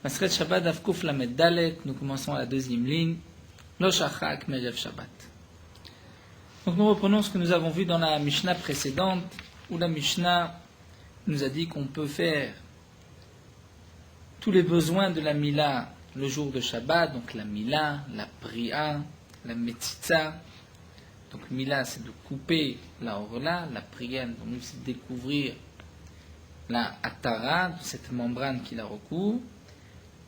Masret Shabbat Avkuf Lamed Dalet, nous commençons à la deuxième ligne. Lo Shachak Merev Shabbat. Donc nous reprenons ce que nous avons vu dans la Mishnah précédente, où la Mishnah nous a dit qu'on peut faire tous les besoins de la Mila le jour de Shabbat, donc la Mila, la Priya, la Metzitza. Donc Mila, c'est de couper la Orla, la Priya, donc c'est de découvrir la Atara, cette membrane qui la recouvre.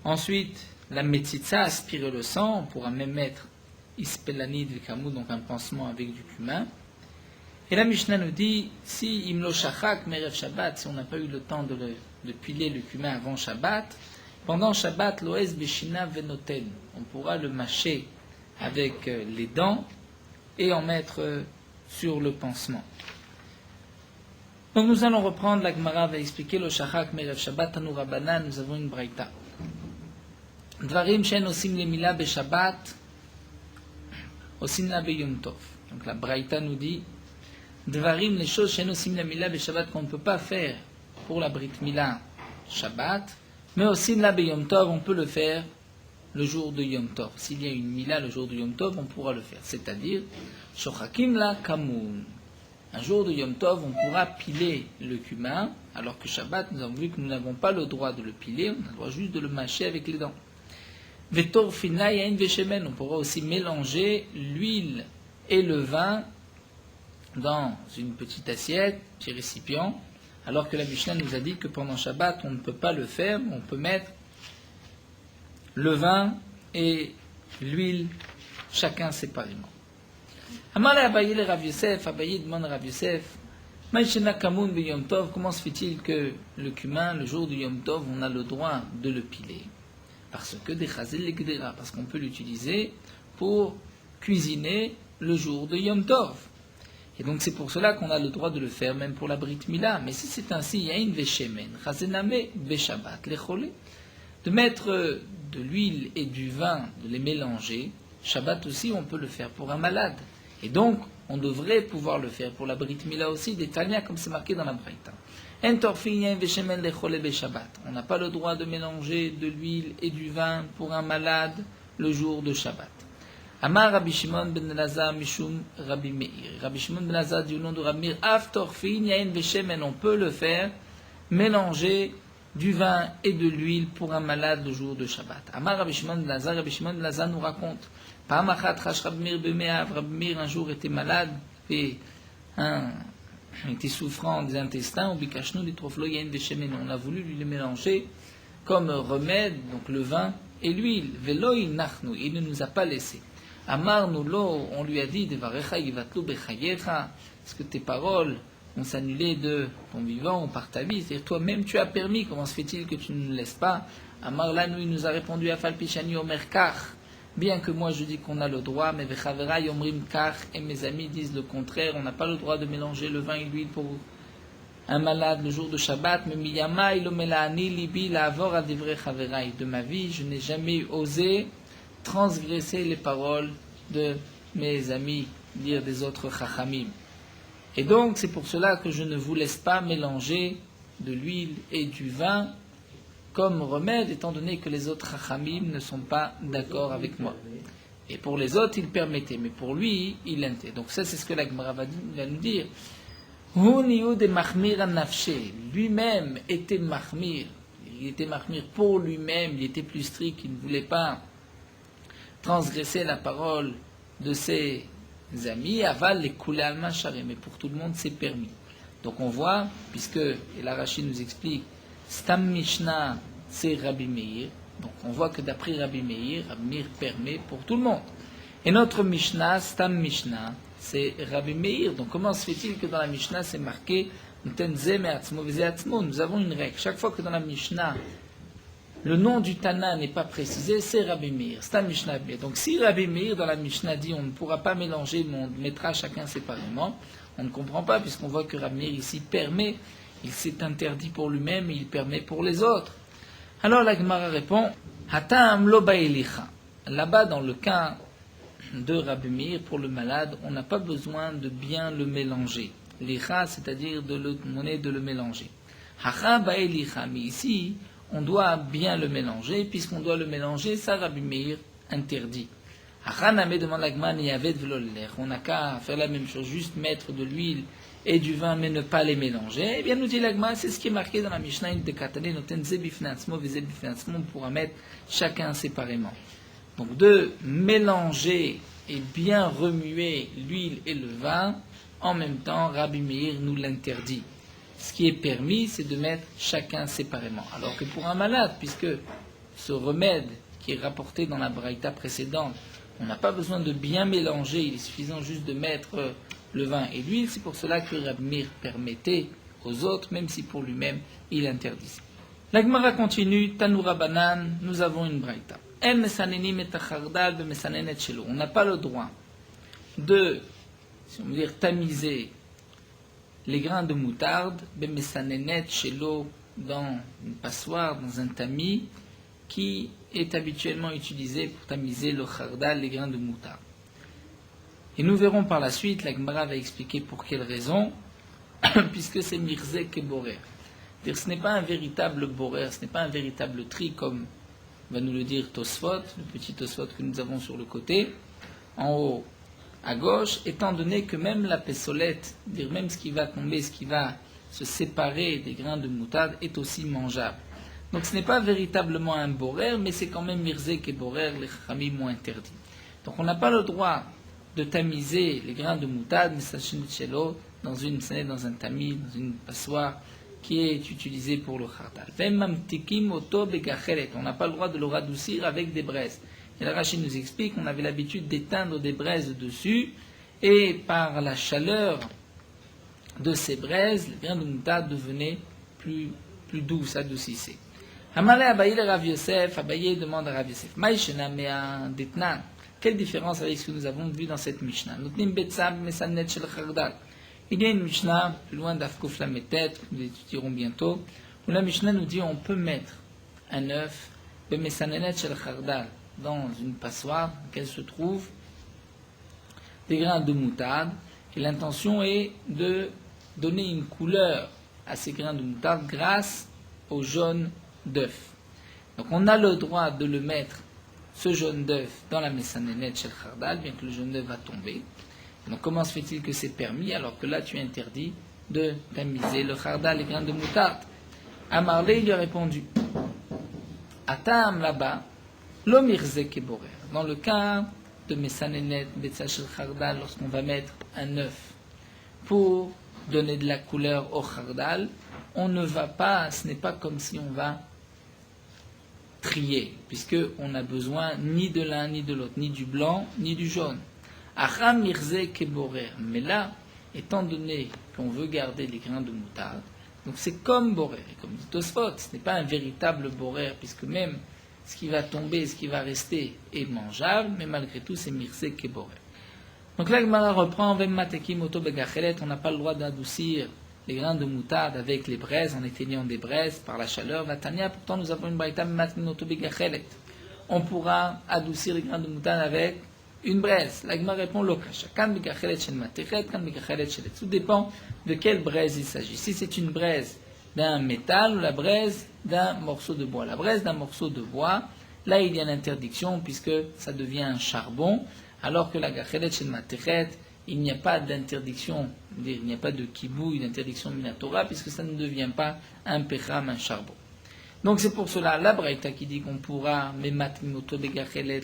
Ensuite, la Metzitza, aspirer le sang, on pourra même mettre Ispelanid Vekamoud, donc un pansement avec du cumin. Et la Mishnah nous dit, si Imlo Shachak Merev Shabbat, si on n'a pas eu le temps de piler le cumin avant Shabbat, pendant Shabbat, Loez Beshina Venoten, on pourra le mâcher avec les dents et en mettre sur le pansement. Donc nous allons reprendre, la Gemara va expliquer le Shachak Merev Shabbat, Tanu Rabbanan, nous avons une braïta. Dvarim Shen Osim Lemila Beshabbat, Osim La Beyom Tov. Donc la braïta nous dit, Dvarim, les choses Shen Osim Lemila Beshabbat qu'on ne peut pas faire pour la Brit Mila Shabbat, mais Osim La Beyom Tov, on peut le faire le jour de Yom Tov. S'il y a une Mila le jour de Yom Tov, on pourra le faire. C'est-à-dire, Shochakim La Kamoun. Un jour de Yom Tov, on pourra piler le cumin, alors que Shabbat, nous avons vu que nous n'avons pas le droit de le piler, on a le droit juste de le mâcher avec les dents. Vetor Fina Yain Veshemen, on pourra aussi mélanger l'huile et le vin dans une petite assiette, petit récipient, alors que la Mishnah nous a dit que pendant Shabbat, on ne peut pas le faire, mais on peut mettre le vin et l'huile, chacun séparément. Amale Abaye le Rav Yosef, Abaye demande à Rav Yosef, Maïshena Kamoun be Yom Tov, comment se fait-il que le cumin, le jour du Yom Tov, on a le droit de le piler? Parce que des Chazel le Gdera, parce qu'on peut l'utiliser pour cuisiner le jour de Yom Tov. Et donc c'est pour cela qu'on a le droit de le faire, même pour la Brit Mila. Mais si c'est ainsi, Yain Veshemen, Chazename Beshabbat, Lecholé, de mettre de l'huile et du vin, de les mélanger, Shabbat aussi on peut le faire pour un malade. Et donc, on devrait pouvoir le faire pour la Brit Mila aussi, des Tanya, comme c'est marqué dans la Braïta. On n'a pas le droit de mélanger de l'huile et du vin pour un malade le jour de Shabbat. Amar Rabbi Shimon ben Elazar Mishum Rabbi Meir. Rabbi Shimon ben Elazar du nom de Rabbi Meir, Af torfin yain veshemen, on peut le faire, mélanger du vin et de l'huile pour un malade le jour de Shabbat. Amar Rabbi Shimon ben Elazar, Rabbi Shimon ben Elazar nous raconte, Rabbi Meir un jour était malade et était souffrant des intestins, on a voulu lui les mélanger comme remède, donc le vin et l'huile. Il ne nous a pas laissé. Amar Nulo, on lui a dit, est-ce que tes paroles vont s'annuler de ton vivant ou par ta vie? C'est-à-dire toi-même tu as permis, comment se fait-il que tu ne nous laisses pas? Amar Lanou, il nous a répondu, Afal Pishani Omer Kach. Bien que moi je dis qu'on a le droit, mais Vechavera Yomrim Kach, et mes amis disent le contraire, on n'a pas le droit de mélanger le vin et l'huile pour un malade le jour de Shabbat, mais Miyama Ilomelani Libi Lavor Adivre Chaverai. De ma vie, je n'ai jamais osé transgresser les paroles de mes amis, dire des autres Chachamim. Et donc c'est pour cela que je ne vous laisse pas mélanger de l'huile et du vin comme remède, étant donné que les autres Chachamim ne sont pas d'accord avec moi. Et pour les autres, il permettait, mais pour lui, il l'interdit. Donc ça, c'est ce que la Gemara va nous dire. Lui-même était mahmir. Il était mahmir pour lui-même, il était plus strict, il ne voulait pas transgresser la parole de ses amis. Aval les koulé alma charé, mais pour tout le monde, c'est permis. Donc on voit, puisque, et la Rashi nous explique, Stam Mishnah, c'est Rabbi Meir. Donc on voit que d'après Rabbi Meir permet pour tout le monde. Et notre Mishnah, Stam Mishnah, c'est Rabbi Meir. Donc comment se fait-il que dans la Mishnah c'est marqué nous avons une règle. Chaque fois que dans la Mishnah le nom du Tana n'est pas précisé, c'est Rabbi Meir. Stam Mishnah. Donc si Rabbi Meir dans la Mishnah dit on ne pourra pas mélanger, mais on mettra chacun séparément, on ne comprend pas puisqu'on voit que Rabbi Meir ici permet. Il s'est interdit pour lui-même et il permet pour les autres. Alors la Gemara répond, Hatam lo ba'elicha. Là-bas, dans le cas de Rabbi Meir, pour le malade, on n'a pas besoin de bien le mélanger. Licha, c'est-à-dire de le mélanger. Hacha ba'elicha. Mais ici, on doit bien le mélanger. Puisqu'on doit le mélanger, ça Rabbi Meir interdit. Achaname demande la Gemara, Niyavet v'lo l'ler. On n'a qu'à faire la même chose, juste mettre de l'huile et du vin, mais ne pas les mélanger. Eh bien, nous dit la Gemara, c'est ce qui est marqué dans la Mishnah de Katane, noten zebifnansmo, on pourra mettre chacun séparément. Donc, de mélanger et bien remuer l'huile et le vin, en même temps, Rabbi Meir nous l'interdit. Ce qui est permis, c'est de mettre chacun séparément. Alors que pour un malade, puisque ce remède qui est rapporté dans la braïta précédente, on n'a pas besoin de bien mélanger, il est suffisant juste de mettre le vin et l'huile. C'est pour cela que Rabbi Meir permettait aux autres, même si pour lui-même, il interdisait. La Gemara continue, Tanoura Banan, nous avons une braïta. On n'a pas le droit de, si on veut dire, tamiser les grains de moutarde, dans une passoire, dans un tamis, qui est habituellement utilisé pour tamiser le khardal, les grains de moutarde. Et nous verrons par la suite, la Gemara va expliquer pour quelle raison, puisque c'est mirzek et borer. Ce n'est pas un véritable borer, ce n'est pas un véritable tri, comme va nous le dire Tosfot, le petit Tosfot que nous avons sur le côté, en haut à gauche, étant donné que même la pessolette, dire même ce qui va tomber, ce qui va se séparer des grains de moutarde, est aussi mangeable. Donc ce n'est pas véritablement un borer, mais c'est quand même mirzek et borer, les chachamim ont interdit. Donc on n'a pas le droit de tamiser les grains de moutarde, dans un tamis, dans une passoire, qui est utilisé pour le khardal. On n'a pas le droit de le radoucir avec des braises. Et la Rachid nous explique qu'on avait l'habitude d'éteindre des braises dessus, et par la chaleur de ces braises, les grains de moutarde devenaient plus doux, s'adoucissaient. Amalé Abaye le Rav Yosef, Abaye demande à Rav Yosef, Maïshena mea detnan. Quelle différence avec ce que nous avons vu dans cette Mishnah? Notnim betsam mesanet shel khardal. Il y a une Mishnah, plus loin d'Afkouf Lametet, que nous étudierons bientôt, où la Mishnah nous dit on peut mettre un œuf, bemesanenet shel khardal, dans une passoire, dans laquelle se trouvent des grains de moutarde, et l'intention est de donner une couleur à ces grains de moutarde grâce au jaune d'œuf. Donc on a le droit de le mettre, ce jaune d'œuf, dans la mesanenet shel khardal, bien que le jaune d'œuf va tomber. Donc comment se fait-il que c'est permis alors que là tu interdis de tamiser le khardal, les grains de moutarde? Amarlé lui a répondu, Atam là-bas, l'omirzek et borer. Dans le cas de mesanenet, betzachel khardal, lorsqu'on va mettre un œuf pour donner de la couleur au khardal, on ne va pas, ce n'est pas comme si on va trier, puisqu'on n'a besoin ni de l'un ni de l'autre, ni du blanc ni du jaune. Acham mirzek et borer. Mais là, étant donné qu'on veut garder les grains de moutarde, donc c'est comme borer. Et comme dit Tosfot, ce n'est pas un véritable borer, puisque même ce qui va tomber, ce qui va rester est mangeable, mais malgré tout, c'est mirzek et borer. Donc là, Gemara reprend, on n'a pas le droit d'adoucir les grains de moutarde avec les braises, en éteignant des braises par la chaleur. Vatania, pourtant nous avons une braïta, on pourra adoucir les grains de moutarde avec une braise. La Gemara répond l'okasha. Tout dépend de quelle braise il s'agit. Si c'est une braise d'un métal ou la braise d'un morceau de bois. La braise d'un morceau de bois, là il y a l'interdiction puisque ça devient un charbon, alors que la gachelet shel matechet, il n'y a pas d'interdiction, il n'y a pas de kibouï, d'interdiction minatora, puisque ça ne devient pas un pecham, un charbon. Donc c'est pour cela, la braïta qui dit qu'on pourra,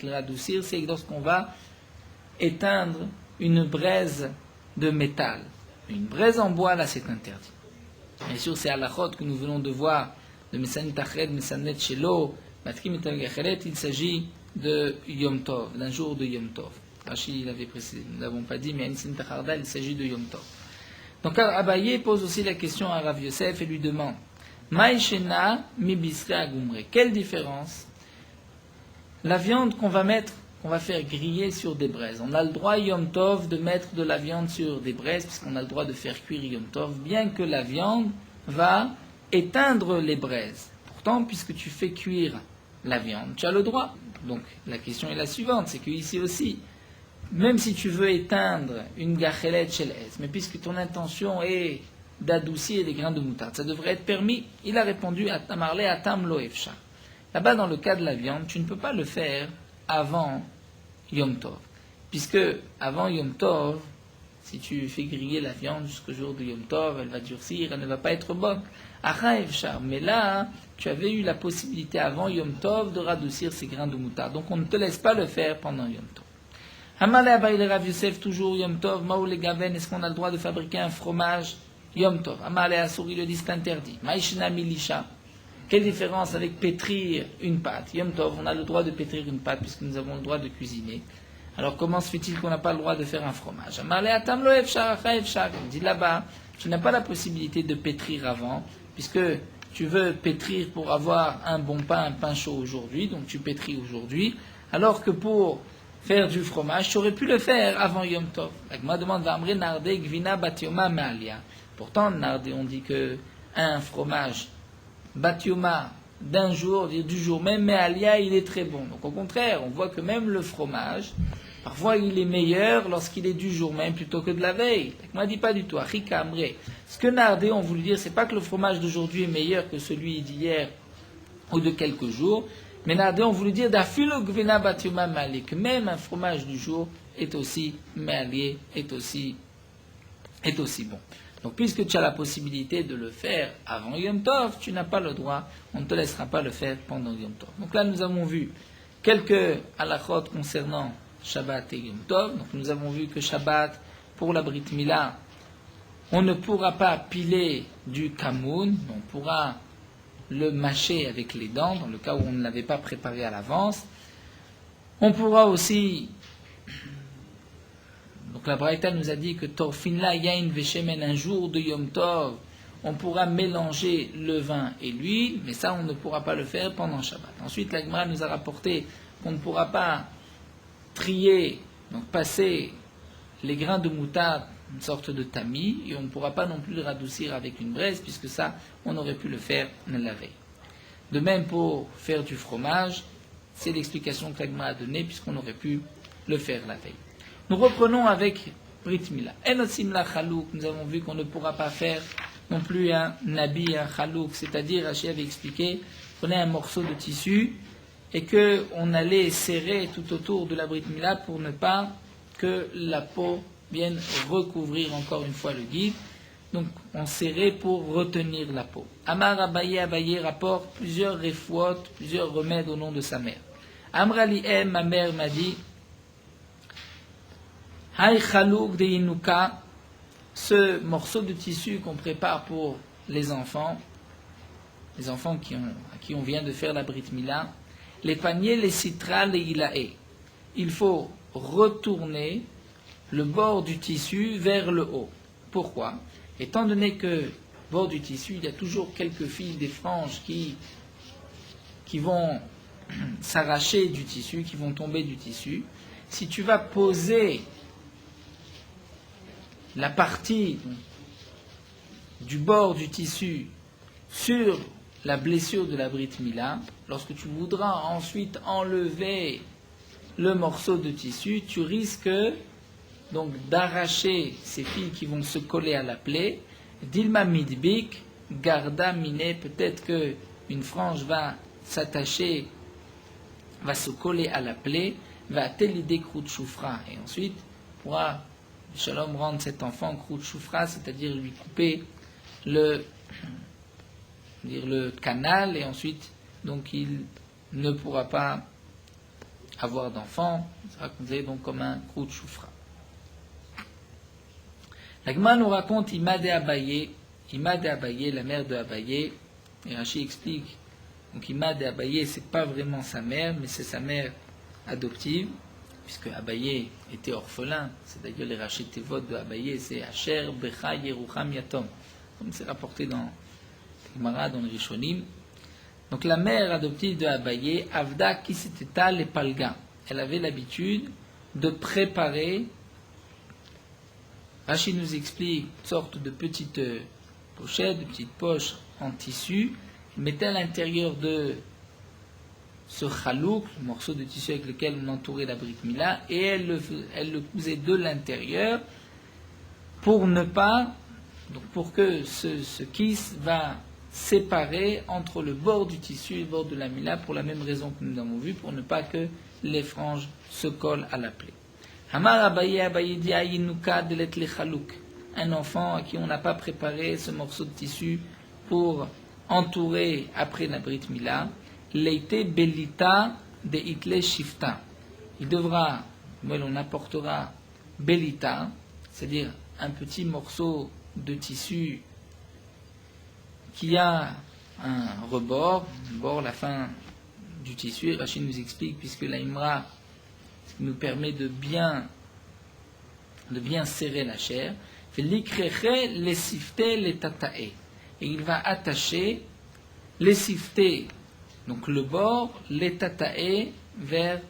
radoucir, c'est lorsqu'on va éteindre une braise de métal. Une braise en bois, là c'est interdit. Bien sûr, c'est à la chôte que nous venons de voir, de Mesanet Tached, Mesanet Shelo, Matkim et Gachelet, il s'agit de Yom Tov, d'un jour de Yom Tov. Rachid l'avait précisé, nous n'avons pas dit, mais à Nisim Tachardal, il s'agit de Yom Tov. Donc Abaye pose aussi la question à Rav Yosef et lui demande Maïshena mi bisre agumre. Quelle différence? La viande qu'on va mettre, qu'on va faire griller sur des braises. On a le droit, Yom Tov, de mettre de la viande sur des braises, puisqu'on a le droit de faire cuire Yom Tov, bien que la viande va éteindre les braises. Pourtant, puisque tu fais cuire la viande, tu as le droit. Donc la question est la suivante, c'est qu'ici aussi, même si tu veux éteindre une gachelet shel es, mais puisque ton intention est d'adoucir les grains de moutarde. Ça devrait être permis. Il a répondu à Tamarle Atam Lo Efshar. Là-bas, dans le cas de la viande, tu ne peux pas le faire avant Yom Tov. Puisque avant Yom Tov, si tu fais griller la viande jusqu'au jour de Yom Tov, elle va durcir, elle ne va pas être bonne. Acha Efshar. Mais là, tu avais eu la possibilité avant Yom Tov de radoucir ces grains de moutarde. Donc on ne te laisse pas le faire pendant Yom Tov. Amalé Abaye le Rav Yosef, toujours Yom Tov. Maou le Gaven, est-ce qu'on a le droit de fabriquer un fromage Yom Tov? Amalé Assour, il le dit, c'est interdit. Maïshna Milisha. Quelle différence avec pétrir une pâte? Yom Tov, on a le droit de pétrir une pâte puisque nous avons le droit de cuisiner. Alors comment se fait-il qu'on n'a pas le droit de faire un fromage? Amalé Atam Lo Efshar, Acha Efshar. Il dit là-bas, tu n'as pas la possibilité de pétrir avant, puisque tu veux pétrir pour avoir un bon pain, un pain chaud aujourd'hui, donc tu pétris aujourd'hui, alors que pour faire du fromage, tu aurais pu le faire avant Yom Tov. Moi demande Vamre Narde Gvina Batioma Mealia. Pourtant, Narde, on dit que un fromage Batioma d'un jour, du jour même, Mealia, il est très bon. Donc au contraire, on voit que même le fromage, parfois il est meilleur lorsqu'il est du jour même plutôt que de la veille. Moi dit pas du tout. Achika Amre. Ce que Nardé ont voulu dire, c'est pas que le fromage d'aujourd'hui est meilleur que celui d'hier ou de quelques jours, mais Nardé ont voulu dire d'afilo gvena batioma malé, que même un fromage du jour est aussi malé, est aussi bon. Donc puisque tu as la possibilité de le faire avant Yom Tov, tu n'as pas le droit, on ne te laissera pas le faire pendant Yom Tov. Donc là nous avons vu quelques halachot concernant Shabbat et Yom Tov. Donc nous avons vu que Shabbat, pour la Brit Mila, on ne pourra pas piler du kamoun, on pourra le mâcher avec les dents, dans le cas où on ne l'avait pas préparé à l'avance. On pourra aussi, donc la Braïta nous a dit que Torfinla Yain Veshemen, un jour de Yom Tov, on pourra mélanger le vin et l'huile, mais ça on ne pourra pas le faire pendant Shabbat. Ensuite la Gemara nous a rapporté qu'on ne pourra pas trier, donc passer les grains de moutarde, une sorte de tamis, et on ne pourra pas non plus le radoucir avec une braise, puisque ça, on aurait pu le faire la veille. De même pour faire du fromage, c'est l'explication que l'Agma a donnée, puisqu'on aurait pu le faire la veille. Nous reprenons avec Brit Mila. Enosimla chalouk, nous avons vu qu'on ne pourra pas faire non plus un nabi, un chalouk, c'est-à-dire, Rachid avait expliqué, prenez un morceau de tissu, et qu'on allait serrer tout autour de la Brit Mila pour ne pas que la peau vienne recouvrir encore une fois le guide. Donc on serrait pour retenir la peau. Amar Abaye rapporte plusieurs refouot, plusieurs remèdes au nom de sa mère. Amrali ma mère m'a dit, Hay chalouk de Inuka, ce morceau de tissu qu'on prépare pour les enfants à qui on vient de faire la Brit Mila, les paniers, les citras, les ilae. Il faut retourner le bord du tissu vers le haut. Pourquoi? Étant donné que bord du tissu, il y a toujours quelques fils, des franges qui vont s'arracher du tissu, qui vont tomber du tissu. Si tu vas poser la partie du bord du tissu sur la blessure de la Brit Mila, lorsque tu voudras ensuite enlever le morceau de tissu, tu risques donc d'arracher ces fils qui vont se coller à la plaie. Dilma midbik, garda miné, peut-être que une frange va s'attacher, va se coller à la plaie, va l'idée croûte choufra, et ensuite pourra Shalom rendre cet enfant croûte choufra, c'est-à-dire lui couper le canal, et ensuite donc il ne pourra pas avoir d'enfant, il sera considéré donc comme un croûte choufra. La Gemara nous raconte Imade Abaye, la mère de Abaye, et Rashi explique, donc Imade Abaye, c'est pas vraiment sa mère, mais c'est sa mère adoptive, puisque Abaye était orphelin, c'est d'ailleurs les Rashi Tevot de Abaye, c'est Asher, Becha, Yerucham, Yatom, comme c'est rapporté dans Gemara, dans le Rishonim. Donc la mère adoptive de Abaye, Avda Kisiteta le Palga, elle avait l'habitude de préparer. Rachid nous explique une sorte de petite pochette, de petite poche en tissu, qu'il mettait à l'intérieur de ce chalouk, le morceau de tissu avec lequel on entourait la Brit Mila, et elle le cousait de l'intérieur pour ne pas Donc pour que ce kiss va séparer entre le bord du tissu et le bord de la mila, pour la même raison que nous avons vu, pour ne pas que les franges se collent à la plaie. Hamar Abaye Abaye dit Ayinuka delet lechaluk. Un enfant à qui on n'a pas préparé ce morceau de tissu pour entourer après la Brit Mila, leite belita de itle shifta. Il devra, on apportera belita, c'est-à-dire un petit morceau de tissu qui a un rebord, la fin du tissu. Rachid nous explique, puisque la imra nous permet de bien serrer la chair. Et il va attacher les siftés, donc le bord, les tatae vers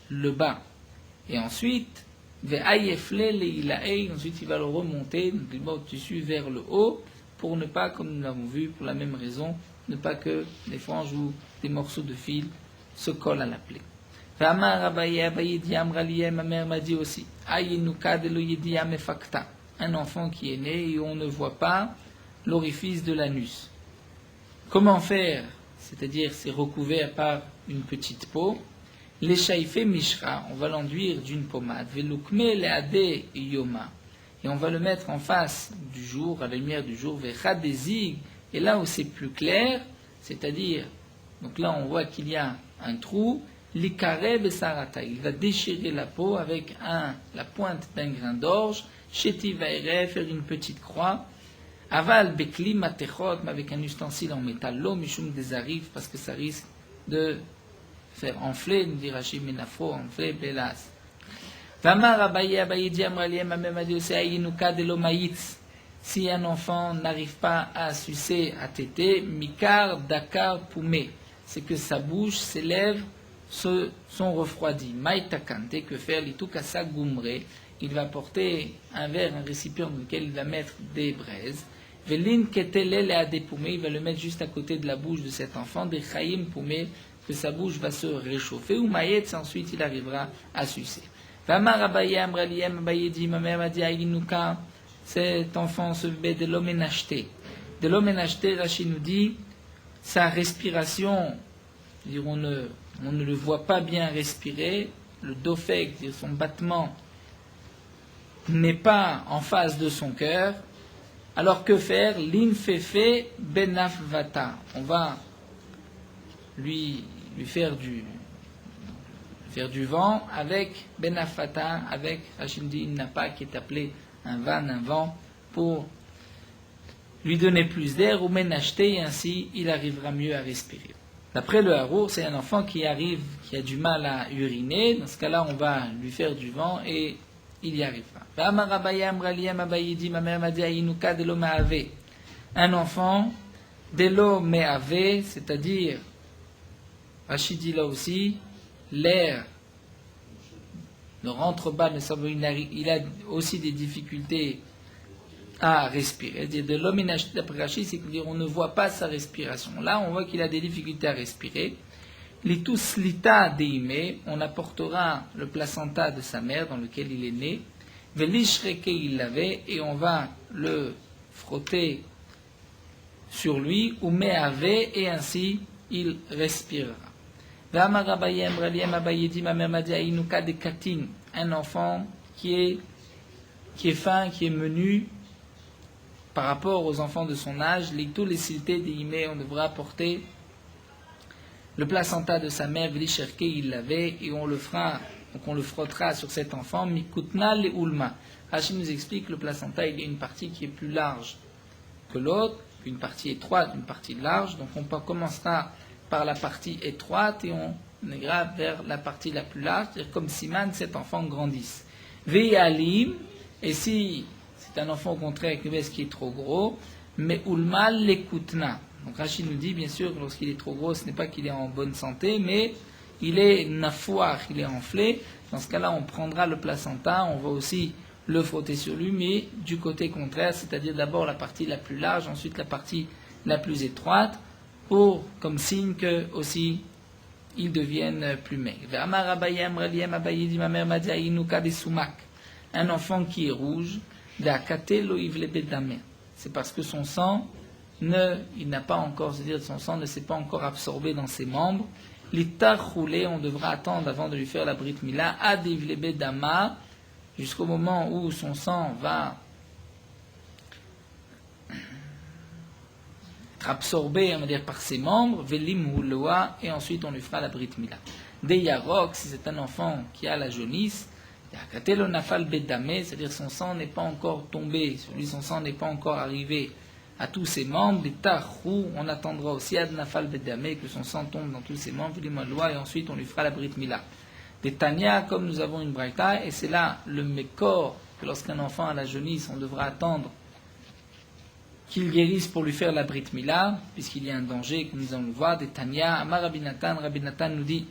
le bas. Et ensuite, ensuite il va le remonter, donc le bord du tissu vers le haut, pour ne pas, comme nous l'avons vu, pour la même raison, ne pas que les franges ou des morceaux de fil se collent à la plaie. Ma mère m'a dit aussi, un enfant qui est né et on ne voit pas l'orifice de l'anus. Comment faire? C'est-à-dire, c'est recouvert par une petite peau. Les shaïfé mishra, on va l'enduire d'une pommade. Velukme leade yoma. Et on va le mettre en face du jour, à la lumière du jour, vechadezig. Et là où c'est plus clair, c'est-à-dire, donc là on voit qu'il y a un trou, l'ikarev et sarata. Il va déchirer la peau avec la pointe d'un grain d'orge, sheti vaire, faire une petite croix. Aval bekli matechot, mais avec un ustensile en métal, lo mishum des arrives, parce que ça risque de faire enfler, nous dit Rachid Menafro, enfler, belas. Vamar Abaye Abaye dit Amraliem, ma mère m'a dit aussi Ayinuka de l'omaïtz. Si un enfant n'arrive pas à sucer, à téter, mikar, dakar, poumé, c'est que sa bouche, ses lèvres sont refroidies. Maïtakante, que faire litukasa gumre, il va porter un verre, un récipient dans lequel il va mettre des braises. Velin ketele le poumé, il va le mettre juste à côté de la bouche de cet enfant, des chayim poumé, que sa bouche va se réchauffer, ou maïetz, ensuite il arrivera à sucer. Vamar Abaye Amraliem Abaye dit, ma mère m'a dit Aïnuka, cet enfant se met de l'homme acheté. De l'homme acheté, Rachid nous dit, sa respiration, on ne le voit pas bien respirer, le dofek, son battement, n'est pas en face de son cœur. Alors que faire? L'infefe benafvata. On va lui faire du vent avec benafvata, avec Rachid dit napa qui est appelé un vent, pour lui donner plus d'air ou ménacheter, et ainsi il arrivera mieux à respirer. D'après le Harour, c'est un enfant qui a du mal à uriner. Dans ce cas-là, on va lui faire du vent et il y arrivera. Ma mère m'a dit un enfant de l'eau me'ave, c'est-à-dire, Rachid dit là aussi, l'air ne rentre pas, mais il a aussi des difficultés à respirer. De l'homme d'après Rachid, c'est qu'on ne voit pas sa respiration. Là, on voit qu'il a des difficultés à respirer. Litus lita deime, on apportera le placenta de sa mère dans lequel il est né. Velishreke il l'avait, et on va le frotter sur lui, ou me'ave, et ainsi il respirera. V'amar Abaye Amraliem Abaye dit, ma mère m'a dit Aïnuka de katin, un enfant qui est fin, qui est menu par rapport aux enfants de son âge. Tous les cités d'Imé, on devra apporter le placenta de sa mère, Velisherke il l'avait, et on le frottera sur cet enfant, Mikutna le ulma. Rachid nous explique que le placenta, il y a une partie qui est plus large que l'autre, une partie étroite, une partie large, donc on commencera par la partie étroite et on ira vers la partie la plus large, c'est-à-dire comme Siman, cet enfant grandisse. Veyalim, et si c'est un enfant au contraire qui est trop gros, mais ulmal lekutna. Donc Rachid nous dit bien sûr que lorsqu'il est trop gros, ce n'est pas qu'il est en bonne santé, mais il est nafoir, il est enflé. Dans ce cas-là, on prendra le placenta, on va aussi le frotter sur lui, mais du côté contraire, c'est-à-dire d'abord la partie la plus large, ensuite la partie la plus étroite, comme signe que aussi ils deviennent plus maigres. Ma mère m'a dit un enfant qui est rouge, c'est parce que son sang, il n'a pas encore, c'est-à-dire son sang ne s'est pas encore absorbé dans ses membres. L'ittar roulé, on devra attendre avant de lui faire la Brit Mila, adivlebe dama, jusqu'au moment où son sang va être absorbé, on va dire, par ses membres, velim huloa, et ensuite on lui fera la Brit Mila. Des yarok, si c'est un enfant qui a la jaunisse, yakatelo nafal bedame, c'est-à-dire son sang n'est pas encore tombé, son sang n'est pas encore arrivé à tous ses membres, des tarrou, on attendra aussi ad nafal bedame, que son sang tombe dans tous ses membres, et ensuite on lui fera la Brit Mila. Des tanya, comme nous avons une braïta, et c'est là le mekor, que lorsqu'un enfant a la jaunisse, on devra attendre qu'il guérisse pour lui faire la Brit Mila, puisqu'il y a un danger, comme nous allons le voir. Des tanya, Amar Rabbi Nathan nous dit.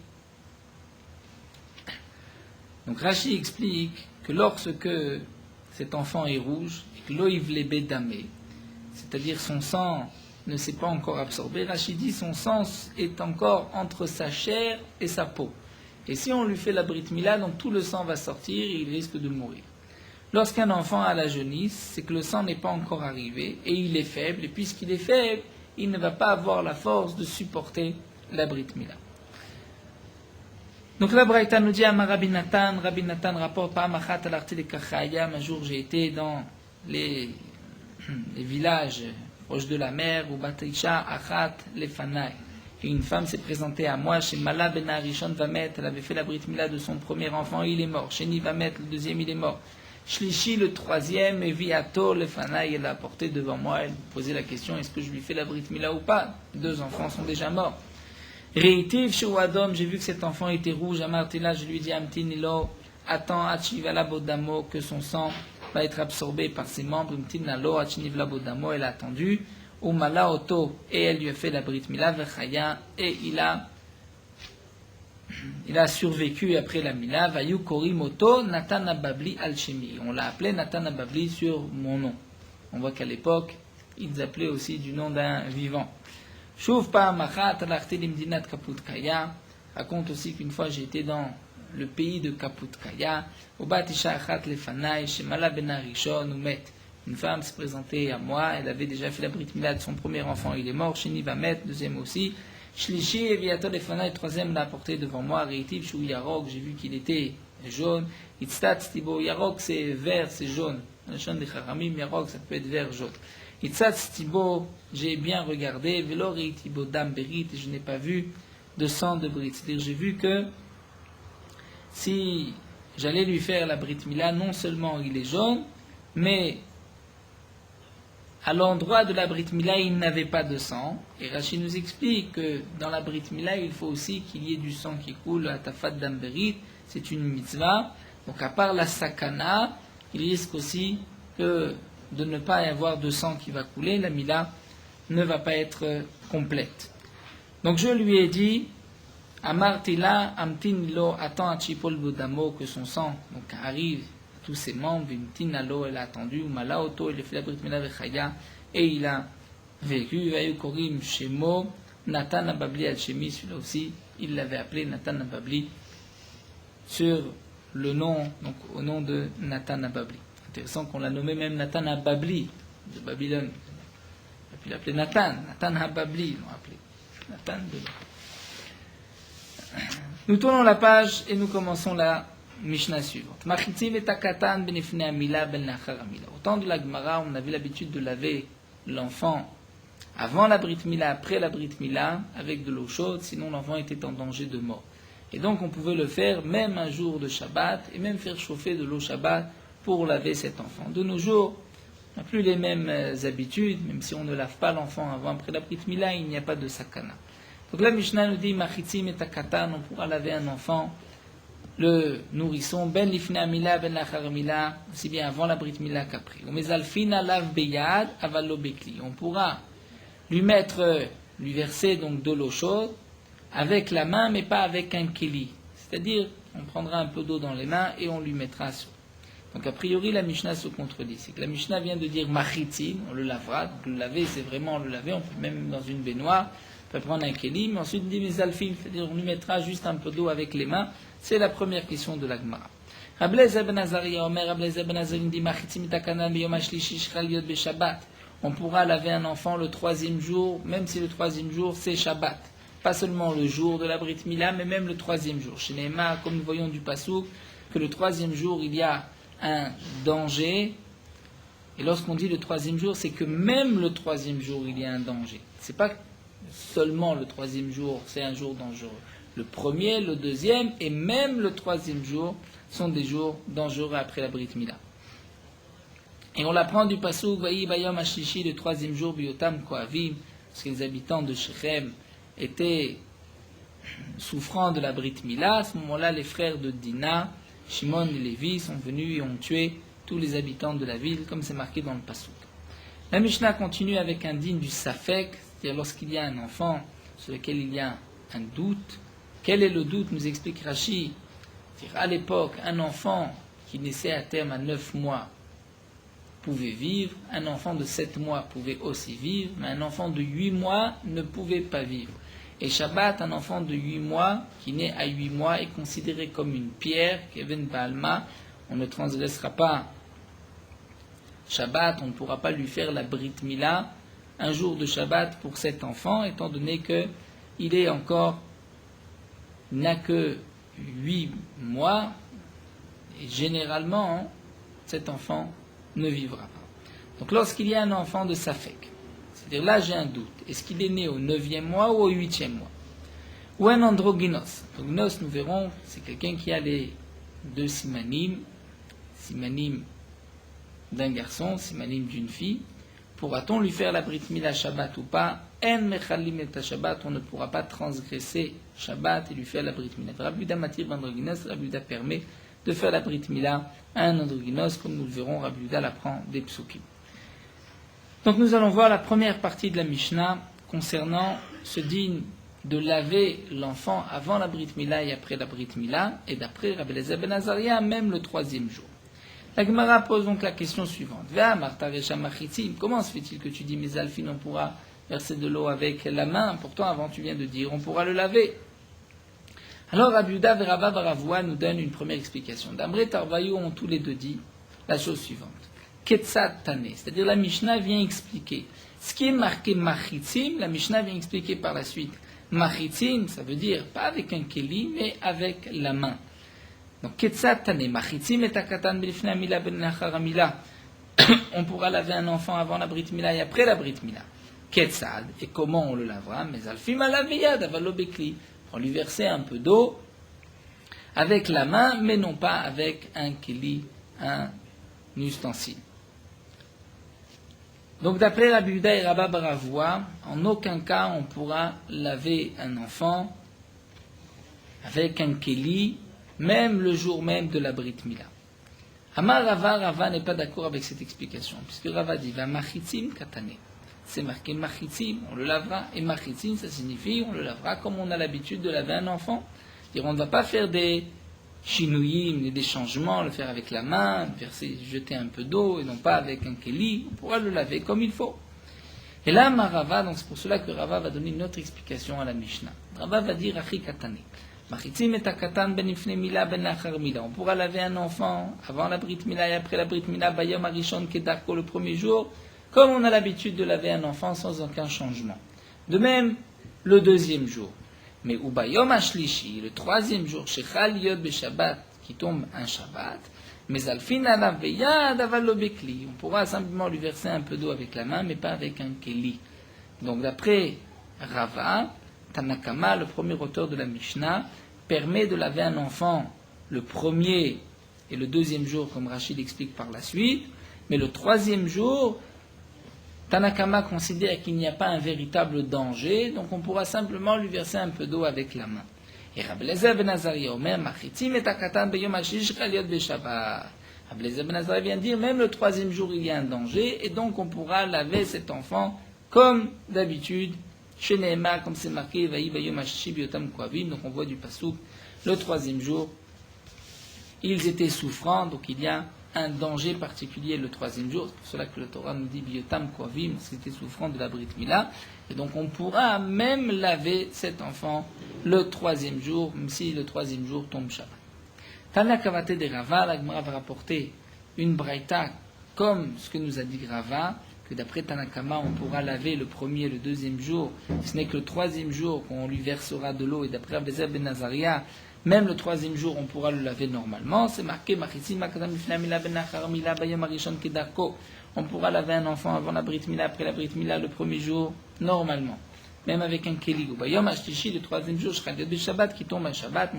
Donc Rashi explique que lorsque cet enfant est rouge, loïvlebe damé, c'est-à-dire son sang ne s'est pas encore absorbé, Rashi dit son sang est encore entre sa chair et sa peau. Et si on lui fait la Brit Mila, donc tout le sang va sortir et il risque de mourir. Lorsqu'un enfant a la jaunisse, c'est que le sang n'est pas encore arrivé et il est faible. Et puisqu'il est faible, il ne va pas avoir la force de supporter la Brit Mila. Donc la Braïta nous dit à Rabbi Nathan rapporte par Machat al-Arti de Kachayam, un jour j'ai été dans les villages proches de la mer, où Bataïcha Achat Lefanai. Et une femme s'est présentée à moi, chez Mala Ben Arishon Vamet, elle avait fait la Brit Mila de son premier enfant, il est mort. Chez Vamet, le deuxième, il est mort. Shlishi, le troisième, et Viato Lefanai, elle l'a apporté devant moi, elle me posait la question, est-ce que je lui fais la Brit Mila ou pas? Deux enfants sont déjà morts. Reitiv Shouadom, j'ai vu que cet enfant était rouge, Amartila, je lui ai dit, Amtinilo, attends, Achivala Bodamo, que son sang va être absorbé par ses membres, Amtinalo, Achinivla Bodamo, elle a attendu, Umala Oto, et elle lui a fait la Brit Mila, Vechaya, et il a survécu après la Mila, Vayu Korimoto, Nathan Ababli Alchemi. On l'a appelé Nathan Ababli sur mon nom. On voit qu'à l'époque, ils appelaient aussi du nom d'un vivant. Shouv pa machat alachti limdinat Kaputkaya. Raconte aussi qu'une fois j'ai été dans le pays de Kaputkaya. Ubatisha achat lefanai shemala ben arishon umet. Une femme s'est présentée à moi, elle avait déjà fait la Brit Mila de son premier enfant, il est mort. Sheni Vamet, deuxième aussi. Shlishi et Viato lefanai, troisième l'a apporté devant moi. Reitiv shou yarok, j'ai vu qu'il était jaune. Itztat stibo, yarok c'est vert, c'est jaune. Dans le chant des Charamim, yarok ça peut être vert, jaune. Itzat stibo, j'ai bien regardé, velo reitibo dam berit, et je n'ai pas vu de sang de Brit. C'est-à-dire, j'ai vu que si j'allais lui faire la Brit Mila, non seulement il est jaune, mais à l'endroit de la Brit Mila, il n'avait pas de sang. Et Rashi nous explique que dans la Brit Mila, il faut aussi qu'il y ait du sang qui coule à tafat dam berit, c'est une mitzvah. Donc à part la sakana, il risque aussi que de ne pas y avoir de sang qui va couler, la Mila ne va pas être complète. Donc je lui ai dit, Amartila amtin lo attend achipol bodamo, que son sang donc arrive à tous ses membres, vimtin alo, elle a attendu, umala auto, il a fait la Brit Mila vechaya, et il a vécu, vayu korim shemo, Nathan Ababli al-Shemi, celui-là aussi, il l'avait appelé Nathan Ababli, sur le nom, donc au nom de Nathan Ababli. Intéressant qu'on l'a nommé même Nathan Ababli, de Babylone. On a pu l'appeler Nathan Ababli, ils l'ont appelé. Nathan de... Nous tournons la page et nous commençons la Mishnah suivante. Machitiv et takatan benifne amila ben nachar amila. Au temps de la Gemara, on avait l'habitude de laver l'enfant avant la Brit Mila, après la Brit Mila, avec de l'eau chaude, sinon l'enfant était en danger de mort. Et donc on pouvait le faire même un jour de Shabbat, et même faire chauffer de l'eau Shabbat pour laver cet enfant. De nos jours, on n'a plus les mêmes habitudes, même si on ne lave pas l'enfant avant, après la Brit Mila, il n'y a pas de sakana. Donc la Mishnah nous dit, Machitzim et takatan, on pourra laver un enfant, le nourrisson, ben lifna mila, ben lachar mila, aussi bien avant la Brit Mila qu'après. Umezalfina lav beyad, avalo bekli. On pourra lui verser donc de l'eau chaude, avec la main, mais pas avec un keli. C'est-à-dire, on prendra un peu d'eau dans les mains et on lui mettra sur. Donc a priori, la Mishnah se contredit. C'est que la Mishnah vient de dire machitzim, on le lavera. Donc le laver, c'est vraiment le laver. On peut même dans une baignoire, on peut prendre un keli, mais ensuite on dit mizalfin, c'est-à-dire on lui mettra juste un peu d'eau avec les mains. C'est la première question de la Gemara. Rabbi Eliezer ben Azariah, Omer Rabbi Eliezer ben Azariah dit machitzim takanan biyom hashlishi shchal yot beshabbat. on pourra laver un enfant le 3e jour, même si le 3e jour c'est Shabbat. Pas seulement le jour de la Brit Mila, mais même le 3e jour. Chez Neymar, comme nous voyons du Passouk, que le 3e jour, il y a un danger. Et lorsqu'on dit le 3e jour, c'est que même le 3e jour, il y a un danger. C'est pas seulement le 3e jour, c'est un jour dangereux. Le 1er, le 2e et même le 3e jour sont des jours dangereux après la Brit Mila. Et on l'apprend du Passouk, Vaï Bayom Hashishi, le 3e jour, Biotam Koavim, parce que les habitants de Shechem étaient souffrant de la Brit Mila. À ce moment-là, les frères de Dina, Shimon et Lévi, sont venus et ont tué tous les habitants de la ville, comme c'est marqué dans le Passouk. La Mishnah continue avec un din du Safek, c'est-à-dire lorsqu'il y a un enfant sur lequel il y a un doute. Quel est le doute, nous explique Rashi. C'est-à-dire, à l'époque, un enfant qui naissait à terme à 9 mois pouvait vivre, un enfant de 7 mois pouvait aussi vivre, mais un enfant de 8 mois ne pouvait pas vivre. Et Shabbat, un enfant de 8 mois, qui naît à 8 mois, est considéré comme une pierre, Kevin Baalma. On ne transgressera pas Shabbat, on ne pourra pas lui faire la Brit Mila, un jour de Shabbat pour cet enfant, étant donné qu'il est encore, n'a que 8 mois, et généralement, cet enfant ne vivra pas. Donc lorsqu'il y a un enfant de Safek, c'est-à-dire là j'ai un doute, est-ce qu'il est né au 9e mois ou au 8e mois? Ou un androgynos. Androgynos, nous verrons, c'est quelqu'un qui a les 2 simanim d'un garçon, simanim d'une fille. Pourra-t-on lui faire la Brit Mila Shabbat ou pas? En mechalim et Shabbat, on ne pourra pas transgresser Shabbat et lui faire la Brit Mila. Rabbi Yehuda matir androgynos, Rabbi Yehuda permet de faire la Brit Mila à un androgynos, comme nous le verrons, Rabbi Yehuda l'apprend des psukim. Donc nous allons voir la première partie de la Mishnah concernant ce din de laver l'enfant avant la Brit Mila et après la Brit Mila, et d'après Rabbi Eliezer ben Azaria, même le 3e jour. La Gemara pose donc la question suivante. Comment se fait-il que tu dis, mais Alphine, on pourra verser de l'eau avec la main? Pourtant, avant tu viens de dire, on pourra le laver. Alors Rabbi Yehuda et Rabba Baravua nous donnent une première explication. D'Amré Tarvayu ont tous les deux dit la chose suivante. Ketzad Tane, c'est-à-dire la Mishnah vient expliquer. Ce qui est marqué Machitzim, la Mishnah vient expliquer par la suite. Machitzim, ça veut dire pas avec un keli, mais avec la main. Donc Ketzad Tane, Machitzim et Takatan Bilifne Amila Ben Nachar Amila. On pourra laver un enfant avant la Brit Mila et après la Brit Mila. Ketzad, et comment on le lavera? Mais Alfim Alaviyad Avalobekli. On lui versait un peu d'eau avec la main, mais non pas avec un keli, un ustensile. Donc d'après Rabbi Yehuda et Rabba Baravua, en aucun cas on pourra laver un enfant avec un keli, même le jour même de la Brit Mila. Amar Rava n'est pas d'accord avec cette explication, puisque Rava dit va machitzim katane. C'est marqué machitzim, on le lavera, et machitzim ça signifie on le lavera comme on a l'habitude de laver un enfant. C'est-à-dire on ne va pas faire des chinouïm, des changements, le faire avec la main, jeter un peu d'eau, et non pas avec un keli, on pourra le laver comme il faut. Et là, Rava, donc c'est pour cela que Rava va donner une autre explication à la Mishnah. Rava va dire achi katane. Machitzim et akatan ben ifne mila ben lachar mila. On pourra laver un enfant avant la Brit Mila et après la Brit Mila, bayom arishon kedarko le premier jour, comme on a l'habitude de laver un enfant sans aucun changement. De même, le 2e jour. Mais Ubayom Ashlishi, le 3e jour, Shechal Yod Beshabbat, qui tombe un Shabbat, mais Alfin Alav Beyad Avalo Bekli, on pourra simplement lui verser un peu d'eau avec la main, mais pas avec un keli. Donc d'après Rava, Tanakama, le premier auteur de la Mishnah, permet de laver un enfant le 1er et le 2e jour, comme Rachid explique par la suite, mais le 3e jour, Tanakama considère qu'il n'y a pas un véritable danger, donc on pourra simplement lui verser un peu d'eau avec la main. Et Rabbi Eliezer ben Azaria omer machitzim et takatan beyom hashish chaliot beshabbat. Rabbi Eliezer ben Azaria vient dire même le 3e jour il y a un danger, et donc on pourra laver cet enfant comme d'habitude, chez Nehemar, comme c'est marqué, vaï bayom hashishi biotam koavim, donc on voit du pasouk, le 3e jour, ils étaient souffrants, donc il y a un danger particulier le 3e jour. C'est pour cela que le Torah nous dit biotam koavim, c'était souffrant de la Brit Mila. Et donc on pourra même laver cet enfant le 3e jour, même si le 3e jour tombe Shabbat. Tana Kavate de Rava, la Gemara va rapporter une braïta comme ce que nous a dit Rava, que que d'après Tanakama, on pourra laver le premier et le deuxième jour, ce n'est que le troisième jour qu'on lui versera de l'eau, et d'après Rabbi Eliezer ben Azaria, même le troisième jour, on pourra le laver normalement. C'est marqué, on pourra laver un enfant avant la Brit Mila, après la Brit Mila, le premier jour, normalement. Même avec un Keli. Le troisième jour, Shabbat, qui tombe à Shabbat,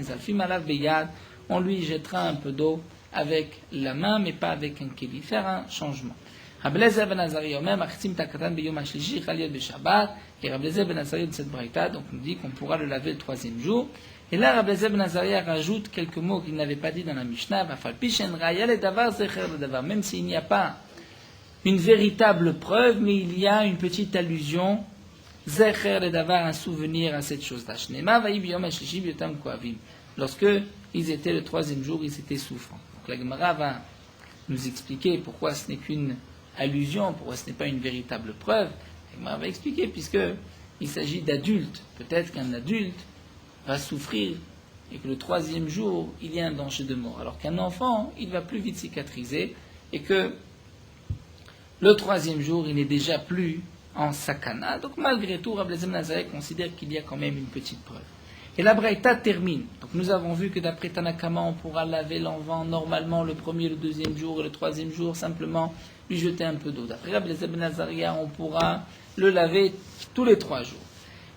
on lui jettera un peu d'eau avec la main, mais pas avec un Keli. Faire un changement. Rabbi Eliezer ben Azaria, même et Rabbi Eliezer ben Azaria de cette braïta, donc nous dit qu'on pourra le laver le troisième jour. Et là, Rabbi Eliezer ben Azaria rajoute quelques mots qu'il n'avait pas dit dans la Mishnah. Même s'il n'y a pas une véritable preuve, mais il y a une petite allusion. Zecher le davar, un souvenir à cette chose-là. Lorsque ils étaient le troisième jour, ils étaient souffrants. Donc la Gemara va nous expliquer pourquoi ce n'est qu'une allusion, pourquoi ce n'est pas une véritable preuve. La Gemara va expliquer, puisqu'il s'agit d'adultes. Peut-être qu'un adulte va souffrir et que le troisième jour, il y a un danger de mort. Alors qu'un enfant, il va plus vite cicatriser et que le troisième jour, il n'est déjà plus en sakana. Donc malgré tout, Rabbi Eliezer ben Azaria considère qu'il y a quand même une petite preuve. Et la braïta termine. Donc nous avons vu que d'après Tanakama, on pourra laver l'enfant normalement le premier, le deuxième jour et le troisième jour, simplement lui jeter un peu d'eau. D'après Rabbi Eliezer ben Azaria, on pourra le laver tous les 3 jours.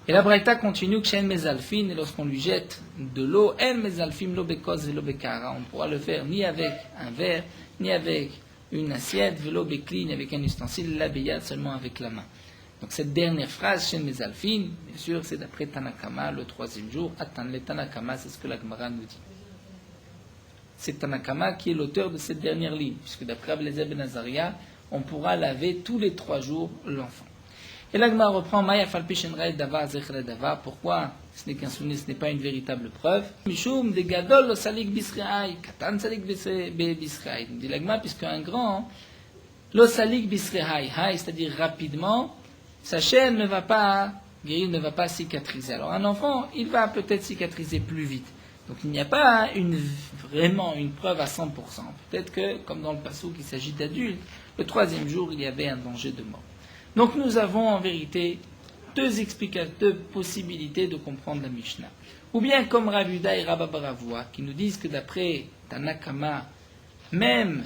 Et la braïta continue, Kshen mezalfin, et lorsqu'on lui jette de l'eau, En mezalfim lo bekoz et lo bekara, on pourra le faire ni avec un verre, ni avec une assiette, velo bekli, ni avec un ustensile, la beyad, seulement avec la main. Donc cette dernière phrase, Shen mezalfin, bien sûr, c'est d'après Tanakama, le troisième jour. Atan le Tanakama, c'est ce que la Gemara nous dit. C'est Tanakama qui est l'auteur de cette dernière ligne, puisque d'après Rabbi Eliezer ben Azaria, on pourra laver tous les 3 jours l'enfant. Et la Gemara reprend Maya falpi shenraï davar zechre davar. Pourquoi ce n'est qu'un souvenir, ce n'est pas une véritable preuve. Mishum de gadol lo salik bisraï, katan salik bisraï. Dit la Gemara, puisque un grand lo salik bisraï, c'est-à-dire rapidement, sa chaîne ne va pas guérir, ne va pas cicatriser. Alors un enfant, il va peut-être cicatriser plus vite. Donc il n'y a pas vraiment une preuve à 100%. Peut-être que, comme dans le passouk, il s'agit d'adultes, le troisième jour, il y avait un danger de mort. Donc nous avons en vérité deux possibilités de comprendre la Mishnah. Ou bien comme Rav Yehuda et Rabba Baravua, qui nous disent que d'après Tanakama, même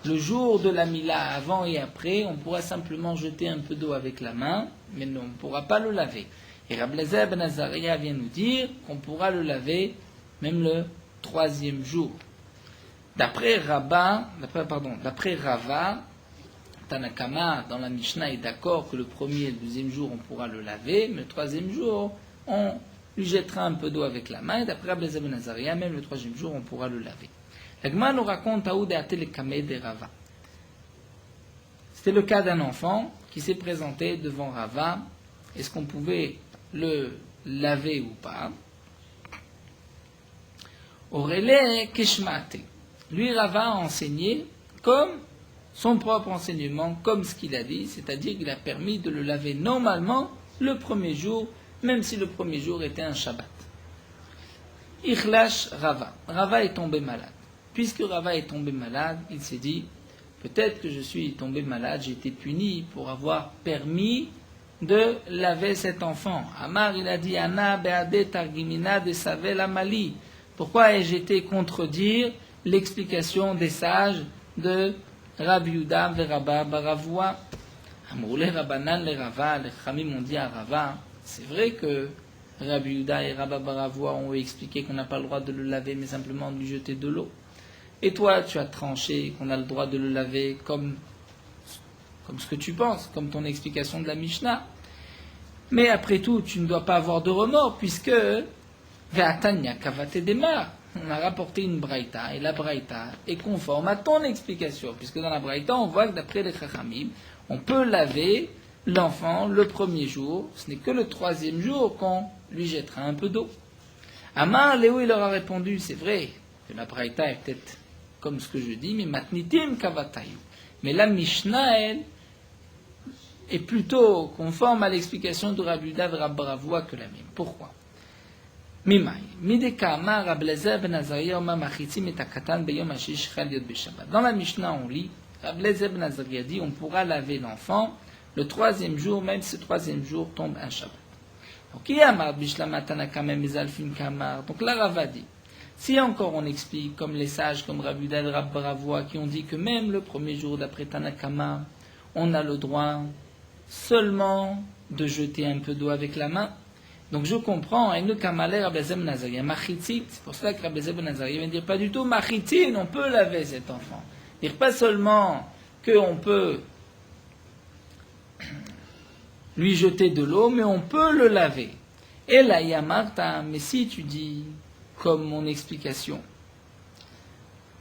le jour de la Mila, avant et après, on pourra simplement jeter un peu d'eau avec la main, mais on ne pourra pas le laver. Et Rabbi Eliezer ben Azaria vient nous dire qu'on pourra le laver même le troisième jour. D'après Rava, Tanakama, dans la Mishnah, est d'accord que le premier et le deuxième jour, on pourra le laver, mais le troisième jour, on lui jettera un peu d'eau avec la main, et d'après Rabbi Eliezer ben Azaria, même le troisième jour, on pourra le laver. La Gemara nous raconte Aoud et le Kameh de Rava. C'était le cas d'un enfant qui s'est présenté devant Rava. Est-ce qu'on pouvait le laver ou pas? Aurélé Keshmate. Lui, Rava a enseigné comme son propre enseignement, comme ce qu'il a dit, c'est-à-dire qu'il a permis de le laver normalement le premier jour, même si le premier jour était un Shabbat. Ikhlash Rava. Rava est tombé malade. Puisque Rava est tombé malade, il s'est dit, peut-être que je suis tombé malade, j'ai été puni pour avoir permis de laver cet enfant. Amar, il a dit, Ana be'ade targimina de savel amali. Pourquoi ai-je été contredire l'explication des sages de Rabbi Yehuda et Rabba Baravua? Amourle Rabbanan le Rava, les Chamim ont dit à Rava, c'est vrai que Rabbi Yehuda et Rabba Baravua ont expliqué qu'on n'a pas le droit de le laver, mais simplement de lui jeter de l'eau. Et toi, tu as tranché qu'on a le droit de le laver comme ce que tu penses, comme ton explication de la Mishnah. Mais après tout, tu ne dois pas avoir de remords, puisque Ve'atanya kavate demar. On a rapporté une braïta, et la braïta est conforme à ton explication, puisque dans la braïta, on voit que d'après les Chachamim, on peut laver l'enfant le premier jour, ce n'est que le troisième jour qu'on lui jettera un peu d'eau. Amar Léo, il leur a répondu, c'est vrai que la braïta est peut-être comme ce que je dis, mais matnitim kavatayu. Mais la Mishnah, elle, est plutôt conforme à l'explication de Rabbi Yehuda et Rabba Baravua que la même. Pourquoi? Mimai. Mideka Rabbi Eliezer ben Azaria Oma machitzim et akatan beyom hashish chal yod beshabbat. Dans la Mishnah, on lit Rabbi Eliezer ben Azariah dit on pourra laver l'enfant le troisième jour, même si ce troisième jour tombe un Shabbat. Donc, donc là, Rava dit, si encore on explique, comme les sages, comme Rabbi Yehuda et Rabbi Baravoua, qui ont dit que même le premier jour d'après Tanakama, on a le droit seulement de jeter un peu d'eau avec la main. Donc je comprends, c'est pour cela que Rabbi Eliezer ben Azariah vient dire pas du tout, machitin, on peut laver cet enfant. Dire pas seulement qu'on peut lui jeter de l'eau, mais on peut le laver. Et là, Yamarta, mais si tu dis, comme mon explication,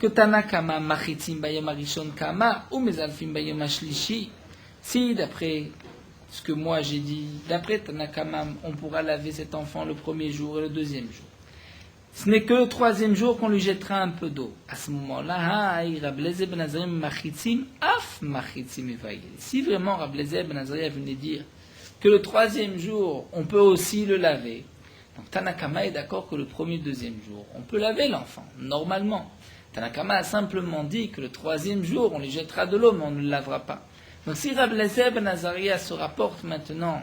que Tanakama machitim bayom arishon kama ou mezalfim bayom ashlishi, si d'après ce que moi j'ai dit, d'après Tanakama, on pourra laver cet enfant le premier jour et le deuxième jour. Ce n'est que le troisième jour qu'on lui jettera un peu d'eau. À ce moment-là, si vraiment Rabbi Eliezer ben Azariah venait dire que le troisième jour, on peut aussi le laver, donc Tanakama est d'accord que le premier et le deuxième jour, on peut laver l'enfant, normalement. Tanakama a simplement dit que le troisième jour, on lui jettera de l'eau, mais on ne le lavera pas. Donc si Rabbi Eliezer ben Azariah se rapporte maintenant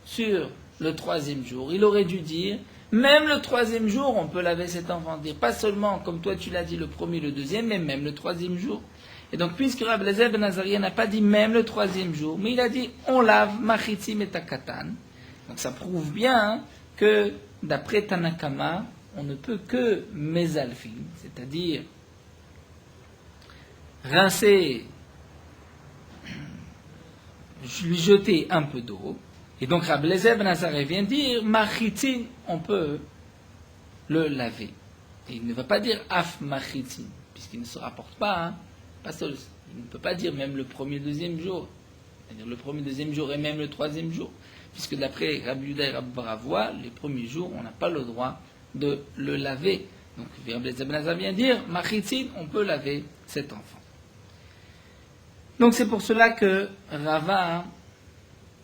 sur le troisième jour, il aurait dû dire même le troisième jour, on peut laver cet enfant. Dire pas seulement, comme toi tu l'as dit, le premier, le deuxième, mais même le troisième jour. Et donc, puisque Rabbi Eliezer ben Azariah n'a pas dit même le troisième jour, mais il a dit on lave machitim et takatan. Donc ça prouve bien que d'après Tanakama, on ne peut que mezalfim, c'est-à-dire rincer, lui jeter un peu d'eau. Et donc Rabbi Eliezer ben Azariah vient dire machitin, on peut le laver. Et il ne va pas dire af machitin, puisqu'il ne se rapporte pas, pas seul. Il ne peut pas dire même le premier, deuxième jour. C'est-à-dire le premier, deuxième jour et même le troisième jour. Puisque d'après Rabbi Yehuda et Rabbi Baravoua, les premiers jours, on n'a pas le droit de le laver. Donc Rabbi Eliezer ben Azariah vient dire machitin, on peut laver cet enfant. Donc c'est pour cela que Rava,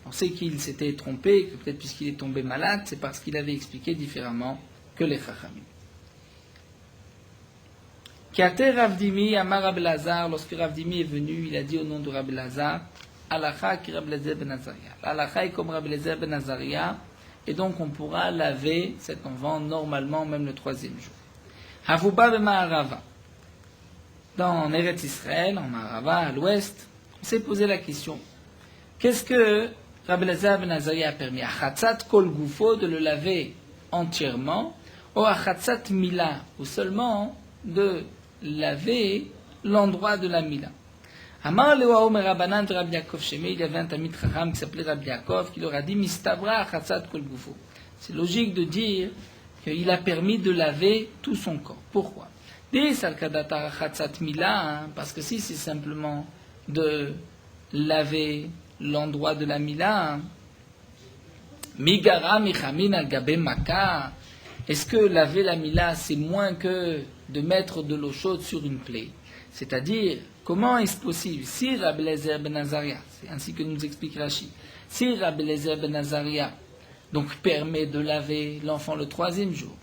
on sait qu'il s'était trompé, que peut-être puisqu'il est tombé malade, c'est parce qu'il avait expliqué différemment que les Chachamim. Kiater Ravdimi, Amar Rabbi Lazar, lorsque Ravdimi est venu, il a dit au nom de Rabbi Lazar, Alacha ki Rabbi Eliezer ben Azariah. Alacha est comme Rabbi Eliezer ben Azariah, et donc on pourra laver cet enfant normalement, même le troisième jour. Havuba b'Ma'arava. Dans Eretz Israël, en Ma'arava, à l'ouest, on s'est posé la question, qu'est-ce que Rabbi Eliezer ben Azariah a permis à Chatzat Kol Gufo de le laver entièrement, ou à Chatzat Mila, ou seulement de laver l'endroit de la Mila. Amar Lewa Omer Rabbanan de Rabbi Yaakov Shemé, il y avait un Tamid Chacham qui s'appelait Rabbi Yaakov, qui leur a dit Mistavra Chatzat Kol Gufo. C'est logique de dire qu'il a permis de laver tout son corps. Pourquoi? Parce que si c'est simplement de laver l'endroit de la Mila, Migara Michamin al-Gabe Maka, est-ce que laver la Mila c'est moins que de mettre de l'eau chaude sur une plaie? C'est-à-dire, comment est-ce possible? Si Rabbi Eliezer ben Azariah, c'est ainsi que nous explique Rashi, si Rabbi Eliezer ben Azariah donc permet de laver l'enfant le troisième jour,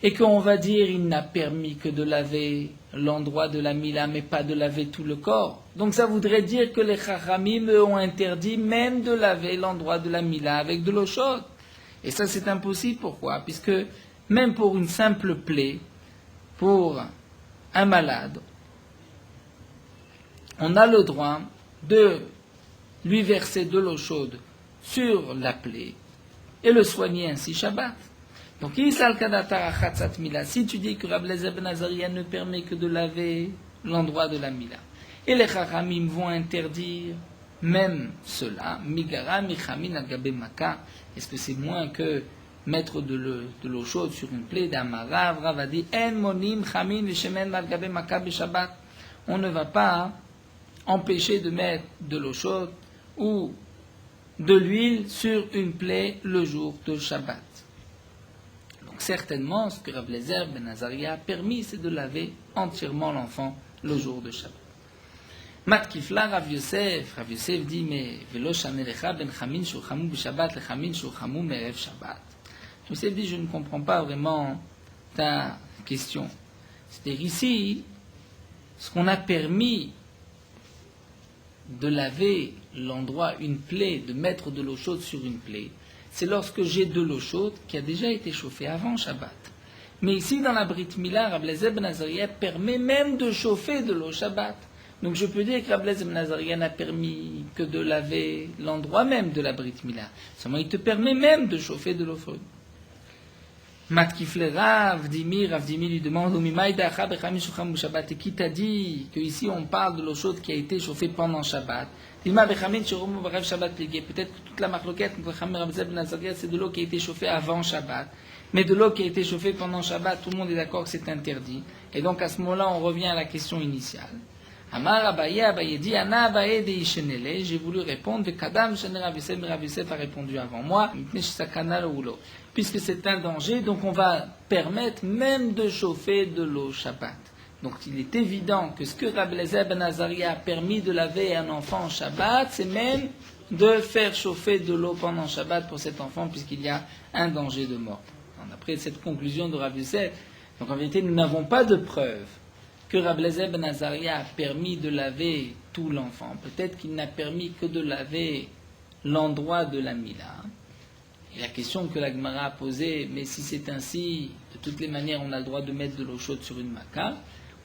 et qu'on va dire il n'a permis que de laver l'endroit de la Mila, mais pas de laver tout le corps. Donc ça voudrait dire que les Chachamim ont interdit même de laver l'endroit de la Mila avec de l'eau chaude. Et ça c'est impossible, pourquoi? Puisque même pour une simple plaie, pour un malade, on a le droit de lui verser de l'eau chaude sur la plaie et le soigner ainsi Shabbat. Donc, si tu dis que Rabbi Eliezer ben Azariah ne permet que de laver l'endroit de la Mila, et les Chachamim vont interdire même cela, Migara, Michamin, al-Gabe Maka, est-ce que c'est moins que mettre de l'eau chaude sur une plaie d'Amarav? Rav a dit, En monim, chamin, veshemen, al-Gabe Maka, beshabbat. On ne va pas empêcher de mettre de l'eau chaude ou de l'huile sur une plaie le jour de Shabbat. Certainement, ce que Rabbi Eliezer ben Azariah a permis, c'est de laver entièrement l'enfant le jour de Shabbat. Matkifla Rav Yosef dit, mais velo shanelecha ben chamin shu chamou b'Shabbat le chamin shu chamou me'erev Shabbat. Yosef dit, je ne comprends pas vraiment ta question. C'est-à-dire ici, ce qu'on a permis de laver l'endroit, une plaie, de mettre de l'eau chaude sur une plaie, c'est lorsque j'ai de l'eau chaude qui a déjà été chauffée avant Shabbat. Mais ici, dans la Brit Mila, Rabbi Eliezer ben Azaria permet même de chauffer de l'eau Shabbat. Donc je peux dire que Rabbi Eliezer ben Azaria n'a permis que de laver l'endroit même de la Brit Mila. Seulement, il te permet même de chauffer de l'eau chaude. Matkifle Rav Dimi lui demande et qui t'a dit qu'ici on parle de l'eau chaude qui a été chauffée pendant Shabbat. Peut-être que toute la marloquette entre Chachamim et Rabbi Eliezer ben Azaria, c'est de l'eau qui a été chauffée avant Shabbat. Mais de l'eau qui a été chauffée pendant Shabbat, tout le monde est d'accord que c'est interdit. Et donc à ce moment-là, on revient à la question initiale. Amar Abaye dit Ana Abaye de Ishenele. J'ai voulu répondre. Kadam Shene Rav Yosef a répondu avant moi. Puisque c'est un danger, donc on va permettre même de chauffer de l'eau Shabbat. Donc il est évident que ce que Rabbi Eliezer ben Azaria a permis de laver un enfant en Shabbat, c'est même de faire chauffer de l'eau pendant Shabbat pour cet enfant, puisqu'il y a un danger de mort. Après cette conclusion de Rav Yosef, donc en vérité, nous n'avons pas de preuve que Rabbi Eliezer ben Azaria a permis de laver tout l'enfant. Peut-être qu'il n'a permis que de laver l'endroit de la Mila. Et la question que la Gemara a posée, mais si c'est ainsi, de toutes les manières, on a le droit de mettre de l'eau chaude sur une maca,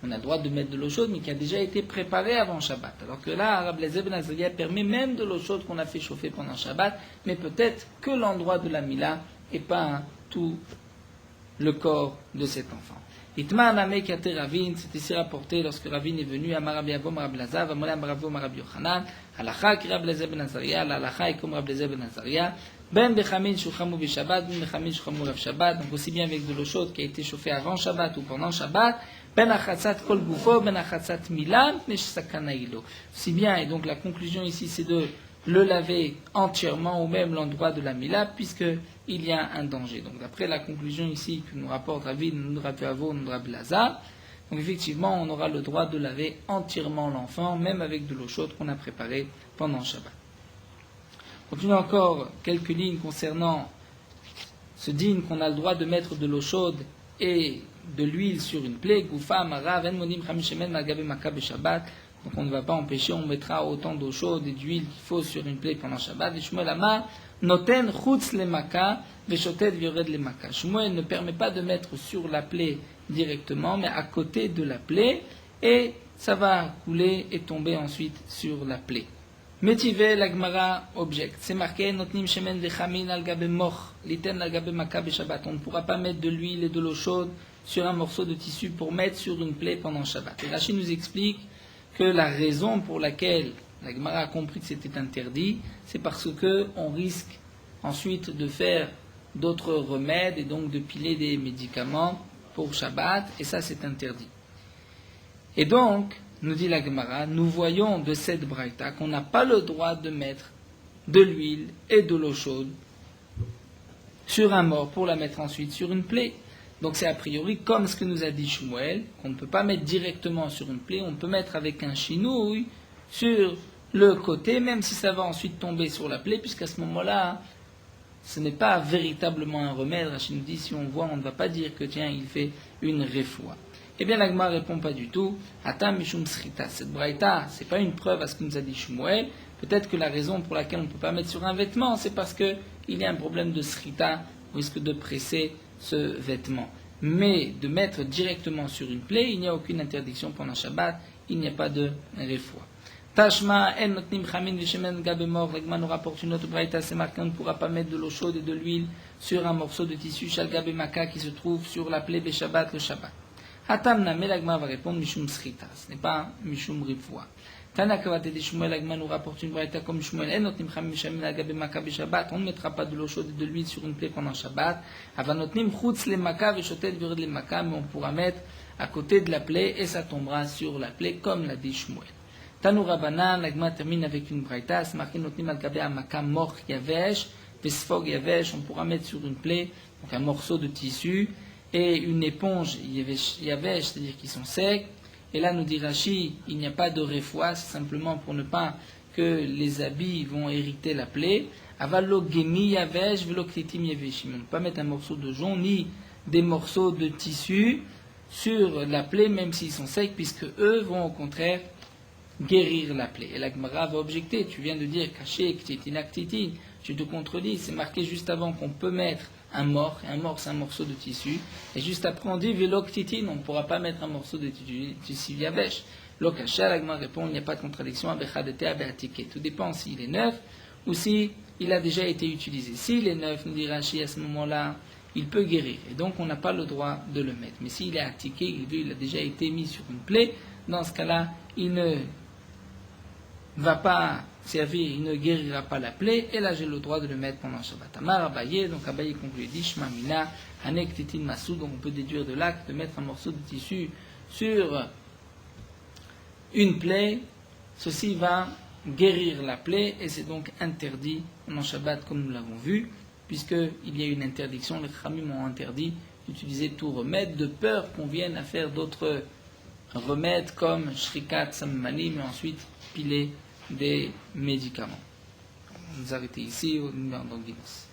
on a le droit de mettre de l'eau chaude, mais qui a déjà été préparée avant Shabbat. Alors que là, Rabbi Eliezer ben Azaria permet même de l'eau chaude qu'on a fait chauffer pendant Shabbat, mais peut-être que l'endroit de la Mila et pas tout le corps de cet enfant. Itma Amame Kate Ravin, c'est ici rapporté lorsque Ravin est venu à Rabbi Avom Rabbi Lazar, Vamolam Ravom Rabbi Yochanan, Halacha ki Rabbi Eliezer ben Azaria, Halacha est comme Rabbi Eliezer ben Azaria, Ben Bechamin Shuchamu Bishabbat, Ben Bechamin Shuchamu Rav Shabbat, donc aussi bien avec de l'eau chaude qui a été chauffée avant Shabbat ou pendant Shabbat, Ben Achatzat Kol Gufo, Ben Achatzat Milan, Nesh Sakana Ilo. Aussi bien, et donc la conclusion ici c'est de le laver entièrement ou même l'endroit de la Mila, puisqu'il y a un danger. Donc d'après la conclusion ici que nous rapporte Rabbi Avo, Rabbi Lazar, donc effectivement on aura le droit de laver entièrement l'enfant, même avec de l'eau chaude qu'on a préparée pendant Shabbat. Continue encore quelques lignes concernant ce dîne qu'on a le droit de mettre de l'eau chaude et de l'huile sur une plaie. Goufa, Mara, Ven Monim, Chamishemen, Magabe, Makabe, Shabbat. Donc on ne va pas empêcher, on mettra autant d'eau chaude et d'huile qu'il faut sur une plaie pendant Shabbat. Et Shmuel Amar, Noten chutz le maka, veshotet viored le maka. Shmuel ne permet pas de mettre sur la plaie directement, mais à côté de la plaie, et ça va couler et tomber ensuite sur la plaie. Métivé, la Gemara objecte. C'est marqué, Notnim shemen vechamin al gabe moch, liten al gabe maka be Shabbat. On ne pourra pas mettre de l'huile et de l'eau chaude sur un morceau de tissu pour mettre sur une plaie pendant Shabbat. Et Rashi nous explique que la raison pour laquelle la Gemara a compris que c'était interdit, c'est parce que on risque ensuite de faire d'autres remèdes et donc de piler des médicaments pour Shabbat, et ça c'est interdit. Et donc, nous dit la Gemara, nous voyons de cette braïta qu'on n'a pas le droit de mettre de l'huile et de l'eau chaude sur un mort pour la mettre ensuite sur une plaie. Donc c'est a priori comme ce que nous a dit Shmuel, qu'on ne peut pas mettre directement sur une plaie, on peut mettre avec un chinouille sur le côté, même si ça va ensuite tomber sur la plaie, puisqu'à ce moment-là, ce n'est pas véritablement un remède. Rachid nous dit, si on voit, on ne va pas dire que tiens, il fait une réfoua. Eh bien, l'Agma répond pas du tout. Atam mishum srita. Cette braïta, c'est pas une preuve à ce que nous a dit Shmuel. Peut-être que la raison pour laquelle on ne peut pas mettre sur un vêtement, c'est parce qu'il y a un problème de srita, on risque de presser ce vêtement. Mais de mettre directement sur une plaie, il n'y a aucune interdiction pendant Shabbat, il n'y a pas de réfoua. Tashma, en notnim chamin vishemen gabemor, l'Agma nous rapporte une autre braïta, c'est marqué, on ne pourra pas mettre de l'eau chaude et de l'huile sur un morceau de tissu shal gabemaka qui se trouve sur la plaie Shabbat le Shabbat. Hatamna, mais l'Agma va répondre mishum srita, ce n'est pas mishum réfoua. Tanakavate de Shmuel, l'Agma nous rapporte une braïta comme Shmuel, en notnim chamin vishemen gabemaka Shabbat, on ne mettra pas de l'eau chaude et de l'huile sur une plaie pendant Shabbat. Avanotnim chutz le maka veshotet vired le maka, mais on pourra mettre à côté de la plaie et ça tombera sur la plaie comme l'a dit Shmuel. Tanou Rabanan, l'Agma termine avec une braïta, c'est marqué notnim al gabe amaka mor yavesh, vesfog yavesh, on pourra mettre sur une plaie, donc un morceau de tissu, et une éponge yavesh, c'est-à-dire qu'ils sont secs. Et là, nous dit Rashi, il n'y a pas de réfoua, c'est simplement pour ne pas que les habits vont hériter la plaie. Avalo gemi yavesh, velo klitim yaveshim. On ne peut pas mettre un morceau de jonc, ni des morceaux de tissu sur la plaie, même s'ils sont secs, puisque eux vont au contraire guérir la plaie. Et la Gemara va objecter, tu viens de dire caché, ktitin, ktitin, tu te contredis, c'est marqué juste avant qu'on peut mettre un mort, et un mort c'est un morceau de tissu, et juste après on dit vélo ktitin, on ne pourra pas mettre un morceau de tissu yavesh. Lo caché, la Gemara répond, il n'y a pas de contradiction, abechadete, abeatike. Tout dépend s'il est neuf ou si il a déjà été utilisé. S'il est neuf, nous dit Rashi, à ce moment-là, il peut guérir, et donc on n'a pas le droit de le mettre. Mais s'il est attiqué, il a déjà été mis sur une plaie, dans ce cas-là, il ne va pas servir, il ne guérira pas la plaie, et là j'ai le droit de le mettre pendant Shabbat. Amar Abaye, donc Abaye conclut, dit Shma Mina, Hanek Titin Masou, donc on peut déduire de l'acte de mettre un morceau de tissu sur une plaie, ceci va guérir la plaie, et c'est donc interdit pendant Shabbat comme nous l'avons vu, puisqu'il y a une interdiction, les Khamim ont interdit d'utiliser tout remède, de peur qu'on vienne à faire d'autres remèdes comme Shrikat, Sammani, mais ensuite piler des médicaments. On va nous arrêter ici au numéro d'Anguinos.